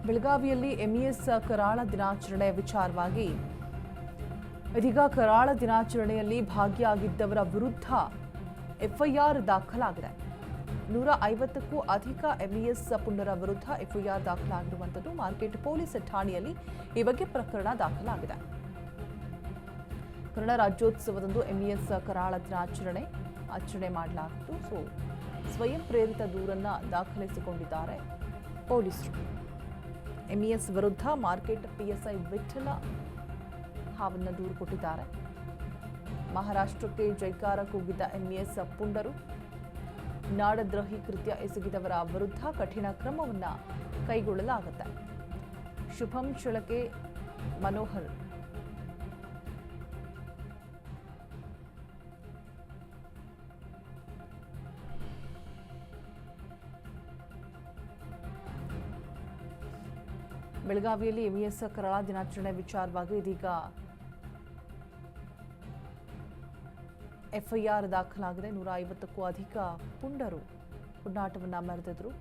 ಬೆಳಗಾವಿಯಲ್ಲಿ ಎಂಇಎಸ್ ಕರಾಳ ದಿನಾಚರಣೆ ವಿಚಾರವಾಗಿ ಇದೀಗ ಕರಾಳ ದಿನಾಚರಣೆಯಲ್ಲಿ ಭಾಗಿಯಾಗಿದ್ದವರ ವಿರುದ್ಧ ಎಫ್ಐಆರ್ ದಾಖಲಾಗಿದೆ. 150ಕ್ಕೂ ಅಧಿಕ ಎಂಇಎಸ್ ಪುಂಡರ ವಿರುದ್ಧ ಎಫ್ಐಆರ್ ದಾಖಲಾಗಿರುವಂಥದ್ದು. ಮಾರ್ಕೆಟ್ ಪೊಲೀಸ್ ಠಾಣೆಯಲ್ಲಿ ಈ ಬಗ್ಗೆ ಪ್ರಕರಣ ದಾಖಲಾಗಿದೆ. ಕನ್ನಡ ರಾಜ್ಯೋತ್ಸವದಂದು ಎಂಇಎಸ್ ಕರಾಳ ದಿನಾಚರಣೆ ಆಚರಣೆ ಮಾಡಲಾಗಿತ್ತು. ಸ್ವಯಂ ಪ್ರೇರಿತ ದೂರನ್ನ ದಾಖಲಿಸಿಕೊಂಡಿದ್ದಾರೆ ಪೊಲೀಸರು. ಎಂಇಎಸ್ ವಿರುದ್ಧ ಮಾರ್ಕೆಟ್ ಪಿಎಸ್ಐ ವಿಠಲ ಹಾವನ್ನ ದೂರು ಕೊಟ್ಟಿದ್ದಾರೆ. ಮಹಾರಾಷ್ಟ್ರಕ್ಕೆ ಜೈಕಾರ ಕೂಗಿದ್ದ ಎಂಇಎಸ್ ಪುಂಡರು ನಾಡದ್ರೋಹಿ ಕೃತ್ಯ ಎಸಗಿದವರ ವಿರುದ್ಧ ಕಠಿಣ ಕ್ರಮವನ್ನು ಕೈಗೊಳ್ಳಲಾಗುತ್ತೆ. ಶುಭಂ ಶಳಕೆ ಮನೋಹರ್ ಬೆಳಗಾವಿಯಲ್ಲಿ ಎಂಇಎಸ್ ಕರಾಳ ದಿನಾಚರಣೆ ವಿಚಾರವಾಗಿ ಇದೀಗ ಎಫ್ಐಆರ್ ದಾಖಲಾಗಿದೆ. 150ಕ್ಕೂ ಅಧಿಕ ಪುಂಡರು ಪುಂಡಾಟವನ್ನು ಮೆರೆದಿದ್ರು.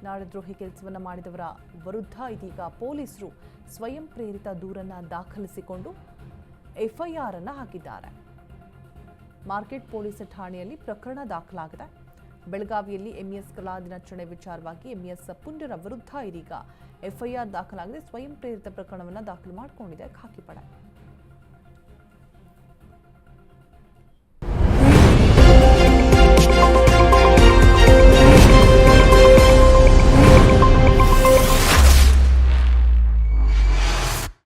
ನಾಡದ್ರೋಹಿ ಕೆಲಸವನ್ನು ಮಾಡಿದವರ ವಿರುದ್ಧ ಇದೀಗ ಪೊಲೀಸರು ಸ್ವಯಂ ಪ್ರೇರಿತ ದೂರನ್ನು ದಾಖಲಿಸಿಕೊಂಡು ಎಫ್ಐಆರ್ ಅನ್ನು ಹಾಕಿದ್ದಾರೆ. ಮಾರ್ಕೆಟ್ ಪೊಲೀಸ್ ಠಾಣೆಯಲ್ಲಿ ಪ್ರಕರಣ ದಾಖಲಾಗಿದೆ. ಬೆಳಗಾವಿಯಲ್ಲಿ ಎಂಇಎಸ್ ಕರಾಳ ದಿನಾಚರಣೆ ವಿಚಾರವಾಗಿ ಎಂಇಎಸ್ ಪುಂಡರ ವಿರುದ್ಧ ಇದೀಗ ಎಫ್ಐಆರ್ ದಾಖಲಾಗಿದೆ. ಸ್ವಯಂ ಪ್ರೇರಿತ ಪ್ರಕರಣವನ್ನು ದಾಖಲು ಮಾಡಿಕೊಂಡಿದೆ ಖಾಕಿ ಪಡೆ.